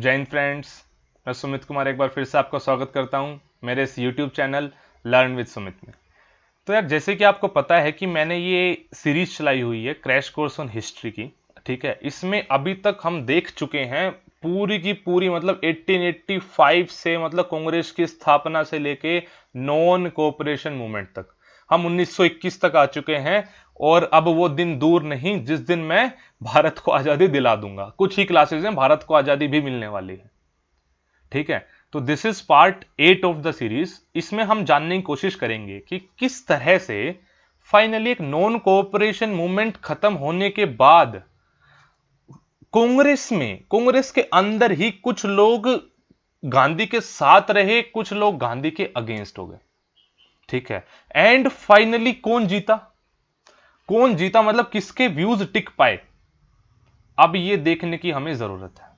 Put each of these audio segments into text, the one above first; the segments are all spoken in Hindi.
जय हिंद फ्रेंड्स। मैं सुमित कुमार एक बार फिर से आपका स्वागत करता हूं मेरे इस YouTube channel learn with Sumit में। तो यार, जैसे कि आपको पता है कि मैंने ये सीरीज चलाई हुई है क्रैश कोर्स ऑन हिस्ट्री की। ठीक है, इसमें अभी तक हम देख चुके हैं पूरी की पूरी, मतलब 1885 से, मतलब कांग्रेस की स्थापना से लेके नॉन कोऑपरेशन मूवमेंट तक हम 1921 तक आ चुके हैं। और अब वो दिन दूर नहीं जिस दिन मैं भारत को आजादी दिला दूंगा। कुछ ही क्लासेस में भारत को आजादी भी मिलने वाली है। ठीक है, तो this is part 8 of the series. इसमें हम जानने की कोशिश करेंगे कि किस तरह से फाइनली एक नॉन कोऑपरेशन मूवमेंट खत्म होने के बाद कांग्रेस के अंदर ही कुछ लोग गांधी के साथ रहे, कुछ लोग गांधी के अगेंस्ट हो गए। ठीक है, एंड फाइनली कौन जीता, मतलब किसके व्यूज टिक पाए, अब ये देखने की हमें जरूरत है।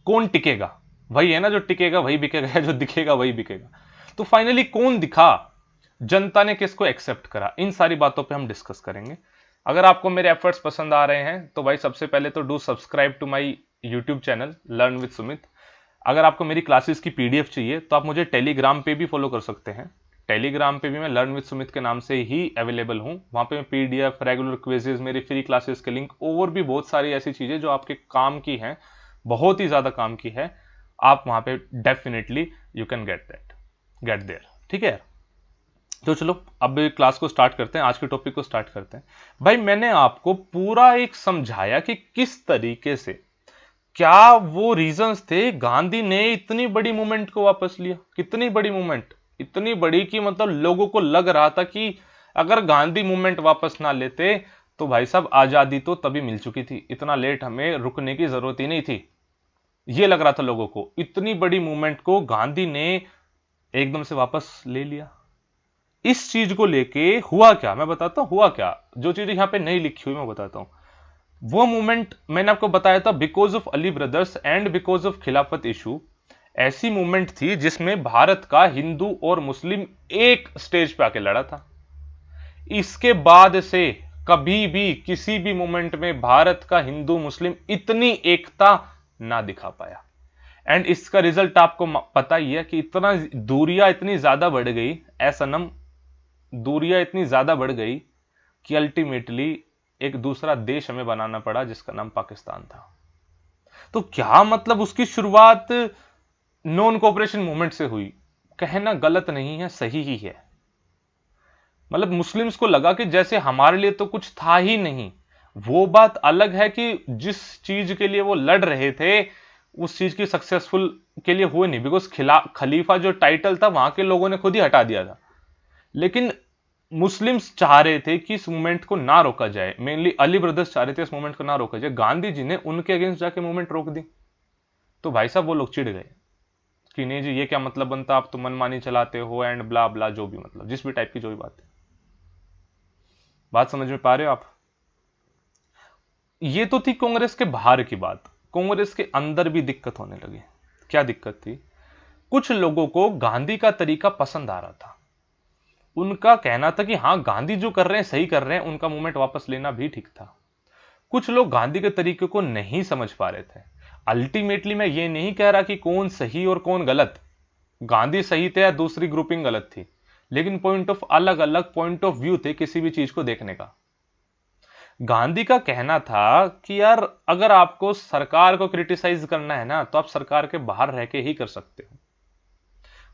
कौन टिकेगा? वही है ना, जो टिकेगा वही बिकेगा, जो दिखेगा वही बिकेगा। तो फाइनली कौन दिखा, जनता ने किसको एक्सेप्ट करा, इन सारी बातों पे हम डिस्कस करेंगे। अगर आपको मेरे एफर्ट्स पसंद आ रहे हैं तो भाई सबसे पहले तो do subscribe to my YouTube channel learn with Sumit. अगर आपको मेरी क्लासेस की पीडीएफ चाहिए तो आप मुझे टेलीग्राम पे भी फॉलो कर सकते हैं। टेलीग्राम पे भी मैं लर्न विद सुमित के नाम से ही अवेलेबल हूं। वहां पे मैं पीडीएफ, रेगुलर क्विजेज, मेरी फ्री क्लासेस के लिंक और भी बहुत सारी ऐसी चीजें जो आपके काम की हैं, बहुत ही ज्यादा काम की है, आप वहां पे definitely you can get there. ठीक है, तो चलो अब क्लास को स्टार्ट करते हैं, आज के टॉपिक को स्टार्ट करते हैं। भाई, मैंने आपको पूरा एक समझाया कि किस तरीके से, क्या वो रीजंस थे गांधी ने इतनी बड़ी मूवमेंट को वापस लिया। कितनी बड़ी मूवमेंट, इतनी बड़ी कि मतलब लोगों को लग रहा था कि अगर गांधी मूवमेंट वापस ना लेते तो भाई साहब आजादी तो तभी मिल चुकी थी, इतना लेट हमें रुकने की जरूरत ही नहीं थी। ये लग रहा था लोगों को। इतनी बड़ी मूवमेंट को गांधी ने एकदम से वापस ले लिया। इस चीज को लेके हुआ क्या, मैं बताता हूं हुआ क्या। जो चीज यहां पे नहीं लिखी हुई मैं बताता हूं। वो मूवमेंट मैंने आपको बताया था because of Ali brothers and because of खिलाफत इशू। ऐसी मूवमेंट थी जिसमें भारत का हिंदू और मुस्लिम एक स्टेज पे आके लड़ा था। इसके बाद से कभी भी किसी भी मूवमेंट में भारत का हिंदू मुस्लिम इतनी एकता ना दिखा पाया। एंड इसका रिजल्ट आपको पता ही है कि इतना दूरियां इतनी ज्यादा बढ़ गई, सनम, दूरियां इतनी ज्यादा बढ़ गई कि अल्टीमेटली एक दूसरा देश हमें बनाना पड़ा जिसका नाम पाकिस्तान था। तो क्या मतलब उसकी शुरुआत नॉन कोऑपरेशन मूवमेंट से हुई? कहना गलत नहीं है, सही ही है। मतलब मुस्लिम्स को लगा कि जैसे हमारे लिए तो कुछ था ही नहीं। वो बात अलग है कि जिस चीज के लिए वो लड़ रहे थे उस चीज की सक्सेसफुल के लिए हुए नहीं, बिकॉज खलीफा जो टाइटल था वहां के लोगों ने खुद ही हटा दिया था। लेकिन मुस्लिम्स चाह रहे थे कि इस मूवमेंट को ना रोका जाए, मेनली अली ब्रदर्स चाह रहे थे इस मूवमेंट को ना रोका जाए। गांधी जी ने उनके अगेंस्ट जाके मूवमेंट रोक दी। तो भाई साहब वो लोग चिढ़ गए कि नहीं जी, ये क्या मतलब बनता, आप तो मनमानी चलाते हो एंड ब्ला ब्ला, जो भी मतलब जिस भी टाइप की जो भी बात है। बात समझ में पा रहे हो आप? ये तो थी कांग्रेस के बाहर की बात। कांग्रेस के अंदर भी दिक्कत होने लगी। क्या दिक्कत थी? कुछ लोगों को गांधी का तरीका पसंद आ रहा था। उनका कहना था कि हां, गांधी जो कर रहे हैं सही कर रहे हैं, उनका मूवमेंट वापस लेना भी ठीक था। कुछ लोग गांधी के तरीके को नहीं समझ पा रहे थे। अल्टीमेटली मैं ये नहीं कह रहा कि कौन सही और कौन गलत, गांधी सही थे या दूसरी ग्रुपिंग गलत थी, लेकिन पॉइंट ऑफ अलग अलग पॉइंट ऑफ व्यू थे किसी भी चीज को देखने का। गांधी का कहना था कि यार, अगर आपको सरकार को क्रिटिसाइज करना है ना तो आप सरकार के बाहर रह के ही कर सकते हो।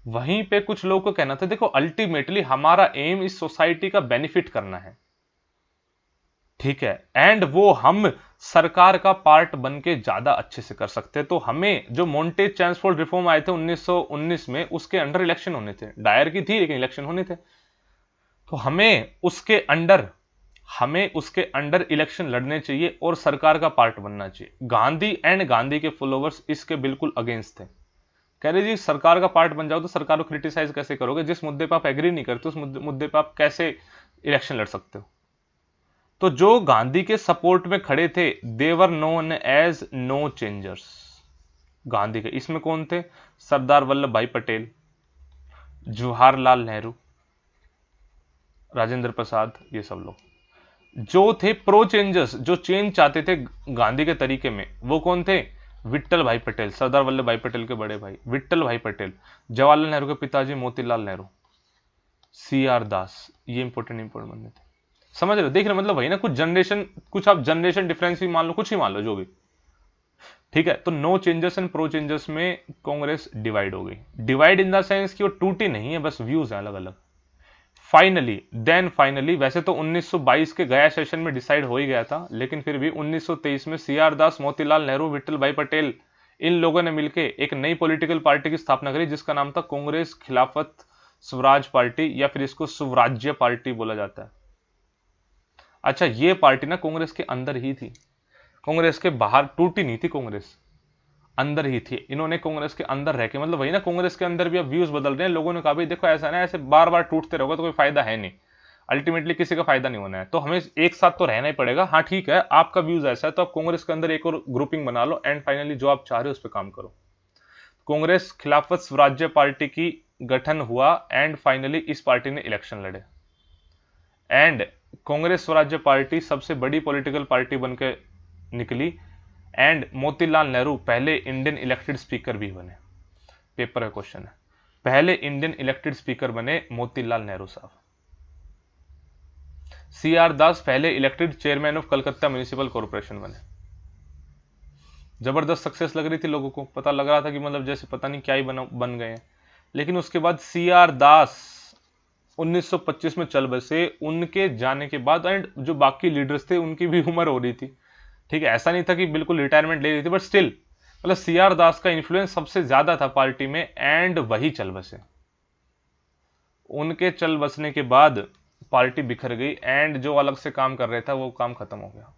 वहीं पे कुछ लोगों को कहना था, देखो अल्टीमेटली हमारा एम इस सोसाइटी का बेनिफिट करना है। ठीक है, एंड वो हम सरकार का पार्ट बन के ज्यादा अच्छे से कर सकते हैं। तो हमें जो मोंटेज ट्रांसपोर्ट रिफॉर्म आए थे 1919 में, उसके अंडर इलेक्शन होने थे। डायर की थी लेकिन इलेक्शन होने थे। तो हमें उसके अंडर इलेक्शन लड़ने चाहिए और सरकार का पार्ट बनना चाहिए। गांधी एंड गांधी के फॉलोवर्स इसके बिल्कुल अगेंस्ट थे। कह रहे जी, सरकार का पार्ट बन जाओ तो सरकार को क्रिटिसाइज कैसे करोगे? जिस मुद्दे पर आप एग्री नहीं करते उस मुद्दे पर आप कैसे इलेक्शन लड़ सकते हो? तो जो गांधी के सपोर्ट में खड़े थे, they were known as no changers. Gandhi के इसमें कौन थे? सरदार वल्लभ भाई पटेल, जवाहरलाल नेहरू, राजेंद्र प्रसाद, ये सब लोग जो थे प्रो चेंजर्स, जो चेंज चाहते थे गांधी के तरीके में। वो कौन थे? विट्ठल भाई पटेल, सरदार वल्लभ भाई पटेल के बड़े भाई विट्ठल भाई पटेल, जवाहरलाल नेहरू के पिताजी मोतीलाल नेहरू, सी आर दास, ये इंपॉर्टेंट बंदे थे। समझ रहे हो, देख रहे हो, मतलब वही ना, कुछ जनरेशन, कुछ आप जनरेशन डिफरेंस ही मान लो, कुछ ही मान लो, जो भी, ठीक है। तो no changes and pro changes में कांग्रेस डिवाइड हो गई। डिवाइड इन द सेंस कि वो टूटी नहीं है, बस व्यूज हैं अलग अलग। फाइनली वैसे तो 1922 के गया सेशन में डिसाइड हो ही गया था, लेकिन फिर भी 1923 में सी आर दास, मोतीलाल नेहरू, विट्ठल भाई पटेल, इन लोगों ने मिलकर एक नई पॉलिटिकल पार्टी की स्थापना करी, जिसका नाम था कांग्रेस खिलाफत स्वराज पार्टी, या फिर इसको स्वराज्य पार्टी बोला जाता है। अच्छा, ये पार्टी ना कांग्रेस के अंदर ही थी, कांग्रेस के बाहर टूटी नहीं थी, कांग्रेस अंदर ही थी। इन्होंने कांग्रेस के अंदर रह के, मतलब वही ना, कांग्रेस के अंदर भी अब व्यूज बदल रहे हैं। लोगों ने कहा भाई देखो, ऐसा ना, ऐसे बार बार टूटते रहोगे तो कोई फायदा है नहीं, अल्टीमेटली किसी का फायदा नहीं होना है, तो हमें एक साथ तो रहना ही पड़ेगा। हाँ ठीक है, आपका व्यूज ऐसा है तो आप कांग्रेस के अंदर एक और ग्रुपिंग बना लो, एंड फाइनली जो आप चाह रहे हो उस पर काम करो। कांग्रेस खिलाफत स्वराज्य पार्टी की गठन हुआ, एंड फाइनली इस पार्टी ने इलेक्शन लड़े, एंड कांग्रेस स्वराज्य पार्टी सबसे बड़ी पॉलिटिकल पार्टी बनकर निकली, एंड मोतीलाल नेहरू पहले इंडियन इलेक्टेड स्पीकर भी बने। पेपर का क्वेश्चन है, पहले इंडियन इलेक्टेड स्पीकर बने मोतीलाल नेहरू साहब। सी आर दास पहले elected chairman of Calcutta municipal corporation बने। जबरदस्त सक्सेस लग रही थी लोगों को, पता लग रहा था कि मतलब जैसे पता नहीं क्या ही बन गए हैं। लेकिन उसके बाद सी आर दास 1925 में चल बसे, उनके जाने के बाद, एंड जो बाकी लीडर्स थे उनकी भी उम्र हो रही थी, ठीक है, ऐसा नहीं था कि बिल्कुल रिटायरमेंट ले रही थी, बट स्टिल मतलब सी आर दास का इन्फ्लुएंस सबसे ज्यादा था पार्टी में, एंड वही चल बसे। उनके चल बसने के बाद पार्टी बिखर गई, एंड जो अलग से काम कर रहा था वो काम खत्म हो गया।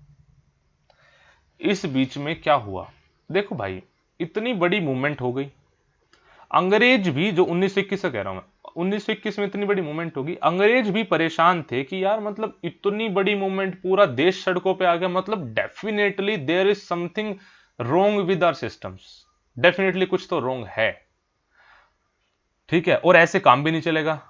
इस बीच में क्या हुआ, देखो भाई, इतनी बड़ी मूवमेंट हो गई, अंग्रेज भी, जो 1921 से कह रहा हूं मैं, 1921 में इतनी बड़ी मूवमेंट होगी, अंग्रेज भी परेशान थे कि यार मतलब इतनी बड़ी मूवमेंट, पूरा देश सड़कों पे आ गया, मतलब definitely there is something wrong with our systems, definitely कुछ तो रोंग है, ठीक है, और ऐसे काम भी नहीं चलेगा,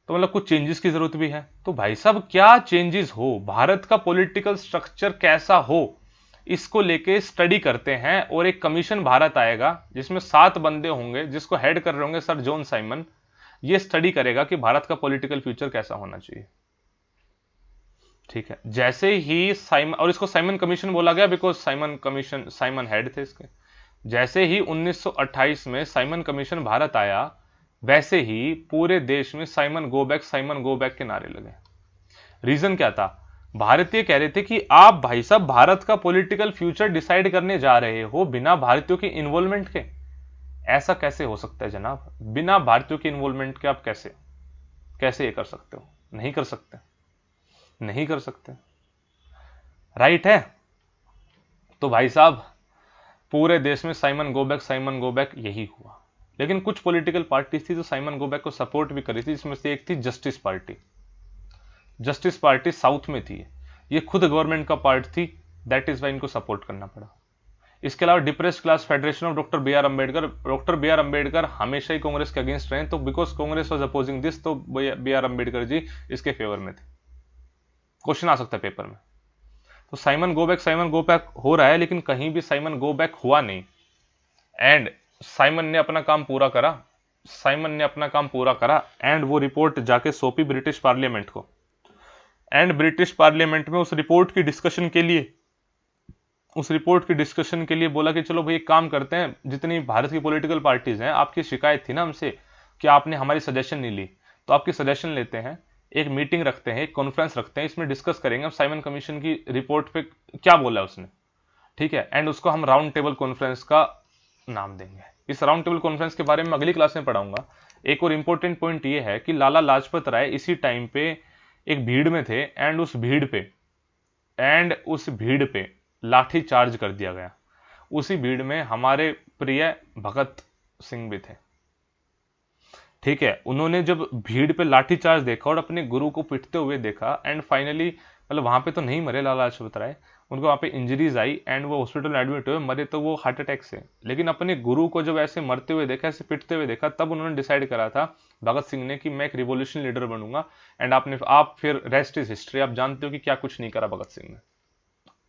तो मतलब कुछ चेंजेस की जरूरत भी है। तो भाई साहब, क्या चेंजेस हो, भारत का पॉलिटिकल स्ट्रक्चर कैसा हो, इसको लेके स्टडी करते हैं, और एक कमीशन भारत आएगा जिसमें 7 बंदे होंगे, जिसको हेड कर रहे होंगे सर जॉन साइमन। ये स्टडी करेगा कि भारत का पॉलिटिकल फ्यूचर कैसा होना चाहिए, ठीक है। जैसे ही साइमन, और इसको साइमन कमीशन बोला गया because Simon commission, Simon head थे इसके। जैसे ही 1928 में साइमन कमीशन भारत आया, वैसे ही पूरे देश में साइमन गो बैक के नारे लगे। रीजन क्या था, भारतीय कह रहे थे कि आप भाई साहब भारत का पॉलिटिकल फ्यूचर डिसाइड करने जा रहे हो बिना भारतीयों के इन्वॉल्वमेंट के। ऐसा कैसे हो सकता है जनाब, बिना भारतीयों के इन्वॉल्वमेंट के आप कैसे कैसे ये कर सकते हो, नहीं कर सकते, नहीं कर सकते, राइट है। तो भाई साहब, पूरे देश में साइमन गो बैक यही हुआ। लेकिन कुछ पॉलिटिकल पार्टी थी जो साइमन गो बैक को सपोर्ट भी करी थी, जिसमें से एक थी justice party. Justice party south में थी, ये खुद गवर्नमेंट का पार्ट थी, दैट इज वाई इनको सपोर्ट करना पड़ा। इसके अलावा depressed class federation of doctor B R Ambedkar हमेशा ही कांग्रेस के अगेंस्ट रहे, तो because Congress was opposing this, तो बी आर अंबेडकर जी इसके फेवर में थे। क्वेश्चन आ सकता है पेपर में। तो साइमन गो बैक हो रहा है, लेकिन कहीं भी साइमन गो बैक हुआ नहीं, एंड साइमन ने अपना काम पूरा करा, एंड वो रिपोर्ट जाके सौंपी ब्रिटिश पार्लियामेंट को, एंड ब्रिटिश पार्लियामेंट में उस रिपोर्ट की डिस्कशन के लिए बोला कि चलो भाई एक काम करते हैं, जितनी भारत की पॉलिटिकल पार्टीज हैं, आपकी शिकायत थी ना हमसे कि आपने हमारी सजेशन नहीं ली, तो आपकी सजेशन लेते हैं, एक मीटिंग रखते हैं, एक कॉन्फ्रेंस रखते हैं, इसमें डिस्कस करेंगे साइमन कमीशन की रिपोर्ट पे क्या बोला उसने, ठीक है, एंड उसको हम राउंड टेबल कॉन्फ्रेंस का नाम देंगे। इस राउंड टेबल कॉन्फ्रेंस के बारे में अगली क्लास में पढ़ाऊंगा। एक और इंपॉर्टेंट पॉइंट ये है कि लाला लाजपत राय इसी टाइम पे एक भीड़ में थे, एंड उस भीड़ पे लाठी चार्ज कर दिया गया। उसी भीड़ में हमारे प्रिय भगत सिंह भी थे, ठीक है। उन्होंने जब भीड़ पे लाठी चार्ज देखा और अपने गुरु को पिटते हुए देखा, एंड फाइनली मतलब वहां पे तो नहीं मरे लाला लाजपत राय, उनको वहां पे इंजरीज आई, एंड वो हॉस्पिटल में एडमिट हुए, मरे तो वो हार्ट अटैक से। लेकिन अपने गुरु को जब ऐसे मरते हुए देखा, ऐसे पिटते हुए देखा, तब उन्होंने डिसाइड करा था भगत सिंह ने कि मैं एक रिवोल्यूशन लीडर बनूंगा। एंड आप फिर रेस्ट इज हिस्ट्री, आप जानते हो कि क्या कुछ नहीं करा भगत सिंह ने,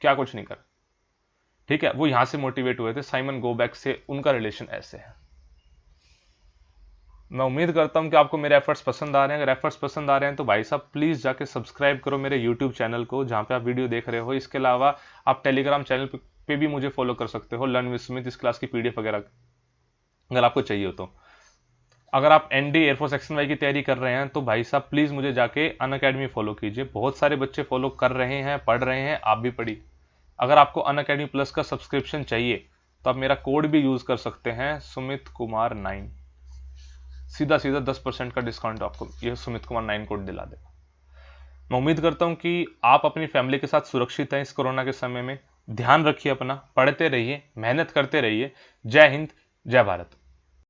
क्या कुछ नहीं करा। ठीक है, वो यहां से मोटिवेट हुए थे, साइमन गोबैक से उनका रिलेशन ऐसे है। मैं उम्मीद करता हूं कि आपको मेरे एफर्ट्स पसंद आ रहे हैं। अगर एफर्ट्स पसंद आ रहे हैं तो भाई साहब प्लीज जाके सब्सक्राइब करो मेरे यूट्यूब चैनल को जहां पे आप वीडियो देख रहे हो। इसके अलावा आप टेलीग्राम चैनल पे भी मुझे फॉलो कर सकते हो, लर्न विद सुमित, इस क्लास की पीडीएफ वगैरह अगर आपको चाहिए हो तो। अगर आप एनडी एयरफोर्स एक्शन वाई की तैयारी कर रहे हैं तो भाई साहब प्लीज मुझे जाके अन अकेडमी फॉलो कीजिए। बहुत सारे बच्चे फॉलो कर रहे हैं, पढ़ रहे हैं, आप भी पढ़िए। अगर आपको अन अकेडमी प्लस का सब्सक्रिप्शन चाहिए तो आप मेरा कोड भी यूज कर सकते हैं, सुमित कुमार 9। सीधा सीधा 10% का डिस्काउंट आपको ये सुमित कुमार 9 कोड दिला देगा। मैं उम्मीद करता हूं कि आप अपनी फैमिली के साथ सुरक्षित हैं इस कोरोना के समय में। ध्यान रखिए अपना, पढ़ते रहिए, मेहनत करते रहिए। जय हिंद, जय भारत।